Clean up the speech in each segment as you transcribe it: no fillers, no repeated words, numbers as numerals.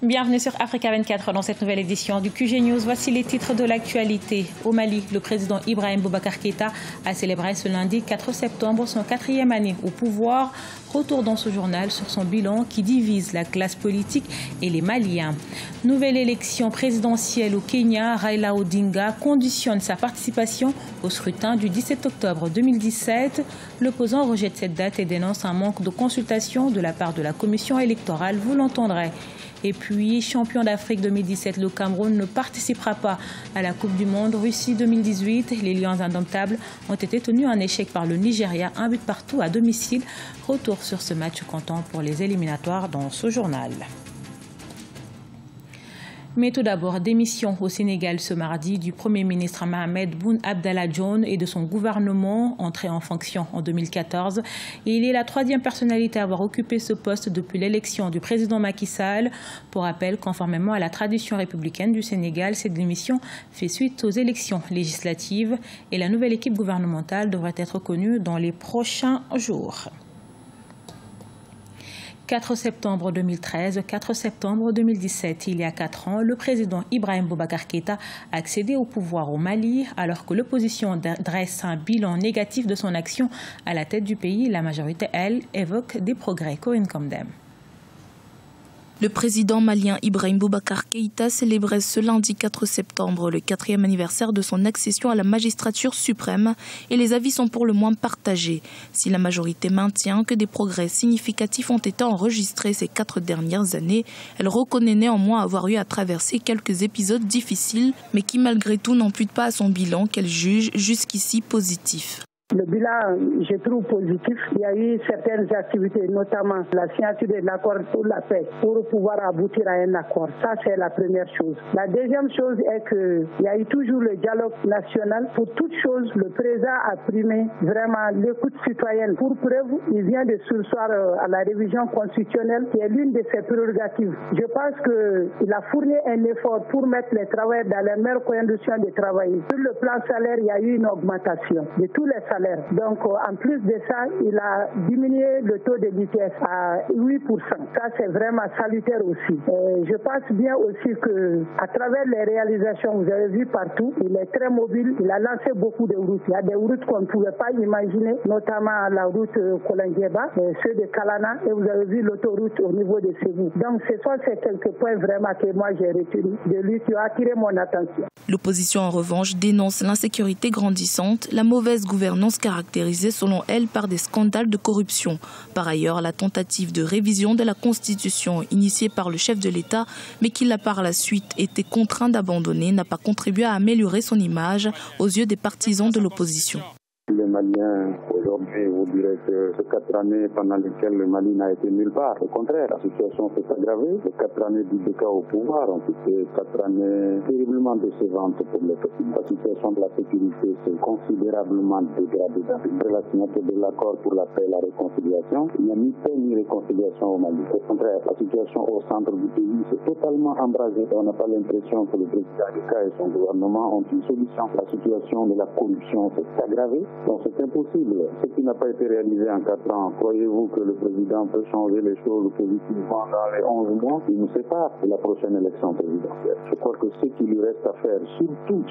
Bienvenue sur Africa 24 dans cette nouvelle édition du QG News. Voici les titres de l'actualité. Au Mali, le président Ibrahim Boubacar Keïta a célébré ce lundi 4 septembre son 4e année au pouvoir. Retour dans ce journal sur son bilan qui divise la classe politique et les Maliens. Nouvelle élection présidentielle au Kenya, Raila Odinga conditionne sa participation au scrutin du 17 octobre 2017. L'opposant rejette cette date et dénonce un manque de consultation de la part de la commission électorale, vous l'entendrez. Et puis, champion d'Afrique 2017, le Cameroun ne participera pas à la Coupe du Monde Russie 2018. Les Lions indomptables ont été tenus en échec par le Nigeria, un but partout à domicile. Retour sur ce match comptant pour les éliminatoires dans ce journal. Mais tout d'abord, démission au Sénégal ce mardi du Premier ministre Mohamed Boun Abdallah Dionne et de son gouvernement, entré en fonction en 2014. Et il est la 3e personnalité à avoir occupé ce poste depuis l'élection du président Macky Sall. Pour rappel, conformément à la tradition républicaine du Sénégal, cette démission fait suite aux élections législatives et la nouvelle équipe gouvernementale devrait être connue dans les prochains jours. 4 septembre 2013, 4 septembre 2017, il y a 4 ans, le président Ibrahim Boubacar Keïta a accédé au pouvoir au Mali. Alors que l'opposition dresse un bilan négatif de son action à la tête du pays, la majorité, elle, évoque des progrès. Corinne Comdem. Le président malien Ibrahim Boubacar Keïta célébrait ce lundi 4 septembre le 4e anniversaire de son accession à la magistrature suprême et les avis sont pour le moins partagés. Si la majorité maintient que des progrès significatifs ont été enregistrés ces 4 dernières années, elle reconnaît néanmoins avoir eu à traverser quelques épisodes difficiles, mais qui malgré tout n'amputent pas à son bilan qu'elle juge jusqu'ici positif. Le bilan, je trouve positif. Il y a eu certaines activités, notamment la signature de l'accord pour la paix, pour pouvoir aboutir à un accord. Ça, c'est la première chose. La deuxième chose est qu'il y a eu toujours le dialogue national. Pour toute chose, le président a primé vraiment l'écoute citoyenne. Pour preuve, il vient de surseoir à la révision constitutionnelle, qui est l'une de ses prérogatives. Je pense qu'il a fourni un effort pour mettre les travailleurs dans les meilleures conditions de travail. Sur le plan salaire, il y a eu une augmentation de tous les salaires. Donc, en plus de ça, il a diminué le taux de l'ITS à 8%. Ça, c'est vraiment salutaire aussi. Je pense bien aussi qu'à travers les réalisations, vous avez vu partout, il est très mobile. Il a lancé beaucoup de routes. Il y a des routes qu'on ne pouvait pas imaginer, notamment la route Kolangeba, ceux de Kalana, et vous avez vu l'autoroute au niveau de Ségou. Donc, ce sont ces quelques points vraiment que moi j'ai retenus de lui qui ont attiré mon attention. L'opposition, en revanche, dénonce l'insécurité grandissante, la mauvaise gouvernance caractérisée selon elle par des scandales de corruption. Par ailleurs, la tentative de révision de la Constitution initiée par le chef de l'État, mais qu'il a par la suite été contraint d'abandonner, n'a pas contribué à améliorer son image aux yeux des partisans de l'opposition. Les Maliens, aujourd'hui, vous direz que ces 4 années pendant lesquelles le Mali n'a été nulle part. Au contraire, la situation s'est aggravée. Les 4 années du DK au pouvoir ont été 4 années terriblement décevantes pour le pays. La situation de la sécurité s'est considérablement dégradée. Après la signature de l'accord pour la paix et la réconciliation, il n'y a ni paix ni réconciliation au Mali. Au contraire, la situation au centre du pays s'est totalement embrasée. On n'a pas l'impression que le président DK et son gouvernement ont une solution. La situation de la corruption s'est aggravée. Donc c'est impossible. Ce qui n'a pas été réalisé en 4 ans, croyez-vous que le président peut changer les choses positivement dans les 11 mois? Il nous sépare de la prochaine élection présidentielle. Je crois que ce qui lui reste à faire, surtout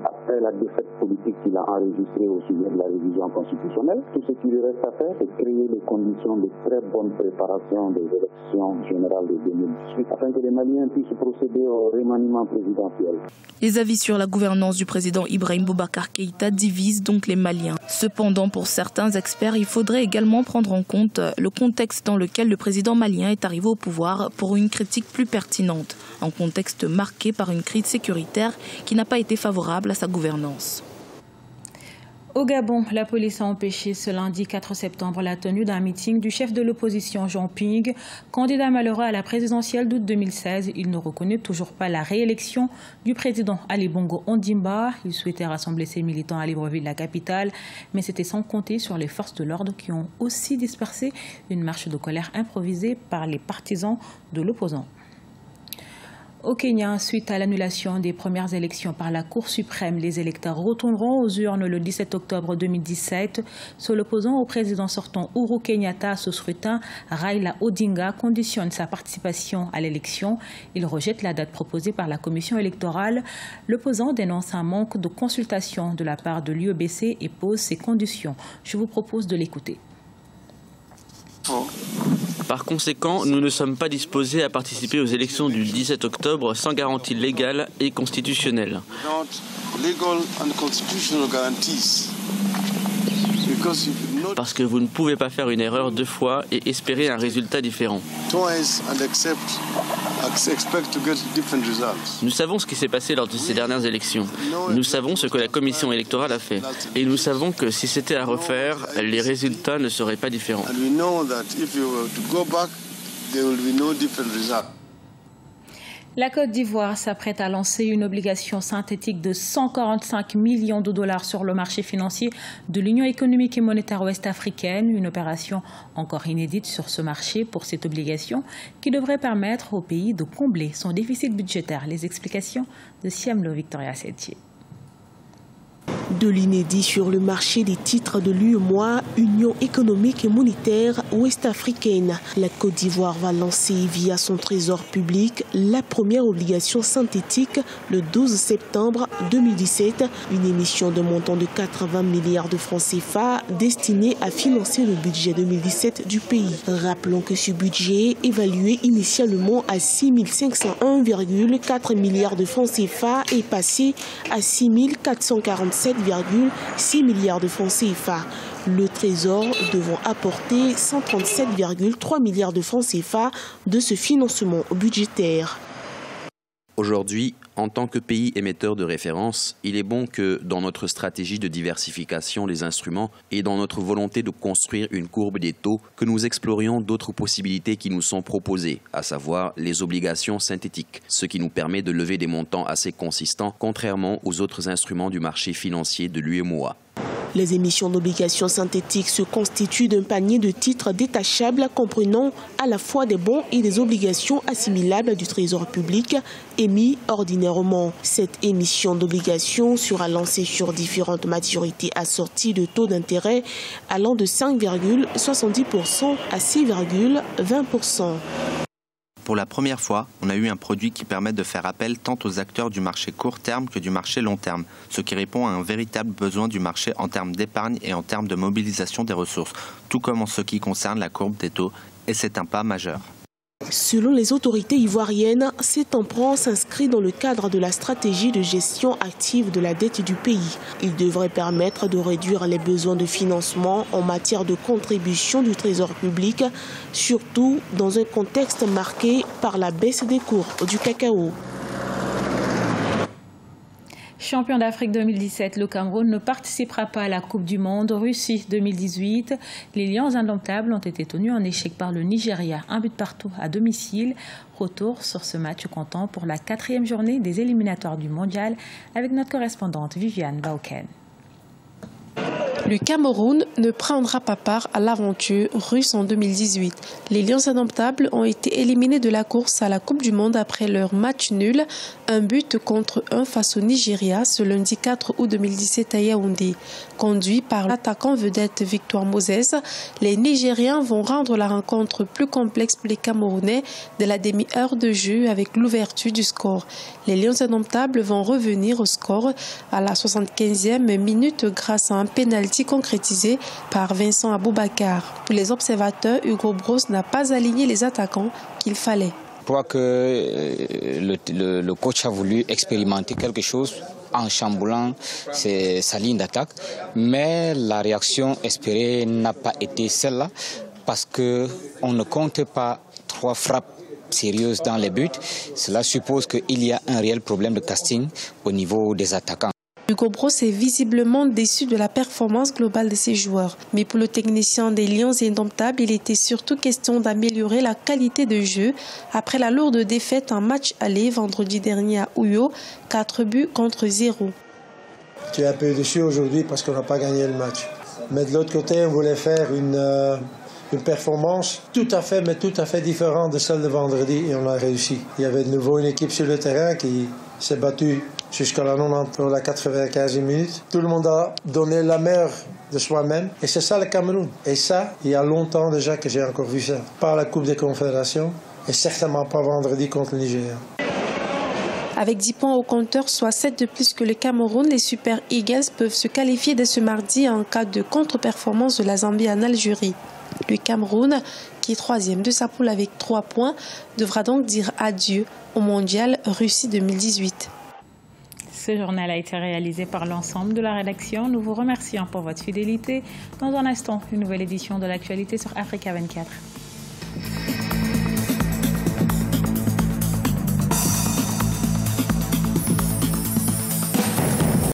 après la défaite politique qu'il a enregistrée au sujet de la révision constitutionnelle, tout ce qui lui reste à faire, c'est créer les conditions de très bonne préparation des élections générales de 2018, afin que les Maliens puissent procéder au remaniement présidentiel. Les avis sur la gouvernance du président Ibrahim Boubacar Keïta divisent donc les Maliens. Cependant, pour certains experts, il faudrait également prendre en compte le contexte dans lequel le président malien est arrivé au pouvoir pour une critique plus pertinente, un contexte marqué par une crise sécuritaire qui n'a pas été favorable à sa gouvernance. Au Gabon, la police a empêché ce lundi 4 septembre la tenue d'un meeting du chef de l'opposition Jean Ping, candidat malheureux à la présidentielle d'août 2016. Il ne reconnaît toujours pas la réélection du président Ali Bongo Ondimba. Il souhaitait rassembler ses militants à Libreville, la capitale, mais c'était sans compter sur les forces de l'ordre qui ont aussi dispersé une marche de colère improvisée par les partisans de l'opposant. Au Kenya, suite à l'annulation des premières élections par la Cour suprême, les électeurs retourneront aux urnes le 17 octobre 2017. Se l'opposant au président sortant Uhuru Kenyatta à ce scrutin, Raila Odinga conditionne sa participation à l'élection. Il rejette la date proposée par la commission électorale. L'opposant dénonce un manque de consultation de la part de l'UEBC et pose ses conditions. Je vous propose de l'écouter. Par conséquent, nous ne sommes pas disposés à participer aux élections du 17 octobre sans garantie légale et constitutionnelle. Parce que vous ne pouvez pas faire une erreur deux fois et espérer un résultat différent. Nous savons ce qui s'est passé lors de ces dernières élections. Nous savons ce que la commission électorale a fait. Et nous savons que si c'était à refaire, les résultats ne seraient pas différents. La Côte d'Ivoire s'apprête à lancer une obligation synthétique de 145 millions de dollars sur le marché financier de l'Union économique et monétaire ouest-africaine, une opération encore inédite sur ce marché pour cette obligation qui devrait permettre au pays de combler son déficit budgétaire. Les explications de Siamlo Victoria Setier. De l'inédit sur le marché des titres de l'UEMOA, Union économique et monétaire ouest-africaine. La Côte d'Ivoire va lancer via son trésor public la première obligation synthétique le 12 septembre 2017, une émission de montant de 80 milliards de francs CFA destinée à financer le budget 2017 du pays. Rappelons que ce budget, évalué initialement à 6 501,4 milliards de francs CFA, est passé à 6 447,6 milliards de francs CFA. Le Trésor devant apporter 137,3 milliards de francs CFA de ce financement budgétaire. Aujourd'hui, en tant que pays émetteur de référence, il est bon que dans notre stratégie de diversification des instruments et dans notre volonté de construire une courbe des taux, que nous explorions d'autres possibilités qui nous sont proposées, à savoir les obligations synthétiques, ce qui nous permet de lever des montants assez consistants, contrairement aux autres instruments du marché financier de l'UEMOA. Les émissions d'obligations synthétiques se constituent d'un panier de titres détachables comprenant à la fois des bons et des obligations assimilables du Trésor public émis ordinairement. Cette émission d'obligations sera lancée sur différentes maturités assorties de taux d'intérêt allant de 5,70% à 6,20%. Pour la première fois, on a eu un produit qui permet de faire appel tant aux acteurs du marché court terme que du marché long terme, ce qui répond à un véritable besoin du marché en termes d'épargne et en termes de mobilisation des ressources, tout comme en ce qui concerne la courbe des taux, et c'est un pas majeur. Selon les autorités ivoiriennes, cet emprunt s'inscrit dans le cadre de la stratégie de gestion active de la dette du pays. Il devrait permettre de réduire les besoins de financement en matière de contribution du Trésor public, surtout dans un contexte marqué par la baisse des cours du cacao. Champion d'Afrique 2017, le Cameroun ne participera pas à la Coupe du Monde Russie 2018. Les Lions indomptables ont été tenus en échec par le Nigeria, un but partout à domicile. Retour sur ce match comptant pour la 4e journée des éliminatoires du mondial avec notre correspondante Viviane Bauken. Le Cameroun ne prendra pas part à l'aventure russe en 2018. Les Lions indomptables ont été éliminés de la course à la Coupe du Monde après leur match nul, un but contre 1 face au Nigeria ce lundi 4 août 2017 à Yaoundé. Conduits par l'attaquant vedette Victor Moses, les Nigériens vont rendre la rencontre plus complexe pour les Camerounais dès la demi-heure de jeu avec l'ouverture du score. Les Lions indomptables vont revenir au score à la 75e minute grâce à un pénalty concrétisé par Vincent Aboubakar. Pour les observateurs, Hugo Broos n'a pas aligné les attaquants qu'il fallait. Je crois que le coach a voulu expérimenter quelque chose en chamboulant sa ligne d'attaque, mais la réaction espérée n'a pas été celle-là parce qu'on ne compte pas 3 frappes sérieuses dans les buts. Cela suppose qu'il y a un réel problème de casting au niveau des attaquants. Hugo Broos est visiblement déçu de la performance globale de ses joueurs. Mais pour le technicien des Lions indomptables, il était surtout question d'améliorer la qualité de jeu après la lourde défaite en match aller vendredi dernier à Uyo, 4 buts contre 0. Tu es un peu déçu aujourd'hui parce qu'on n'a pas gagné le match. Mais de l'autre côté, on voulait faire une performance tout à fait différente de celle de vendredi et on a réussi. Il y avait de nouveau une équipe sur le terrain qui s'est battue jusqu'à la 90 ou la 95e minute. Tout le monde a donné la meilleure de soi-même et c'est ça le Cameroun. Et ça, il y a longtemps déjà que j'ai encore vu ça. Pas la Coupe des Confédérations et certainement pas vendredi contre le Nigeria. Avec 10 points au compteur, soit 7 de plus que le Cameroun, les Super Eagles peuvent se qualifier dès ce mardi en cas de contre-performance de la Zambie en Algérie. Le Cameroun, qui est 3e de sa poule avec 3 points, devra donc dire adieu au Mondial Russie 2018. Ce journal a été réalisé par l'ensemble de la rédaction. Nous vous remercions pour votre fidélité. Dans un instant, une nouvelle édition de l'actualité sur Africa 24.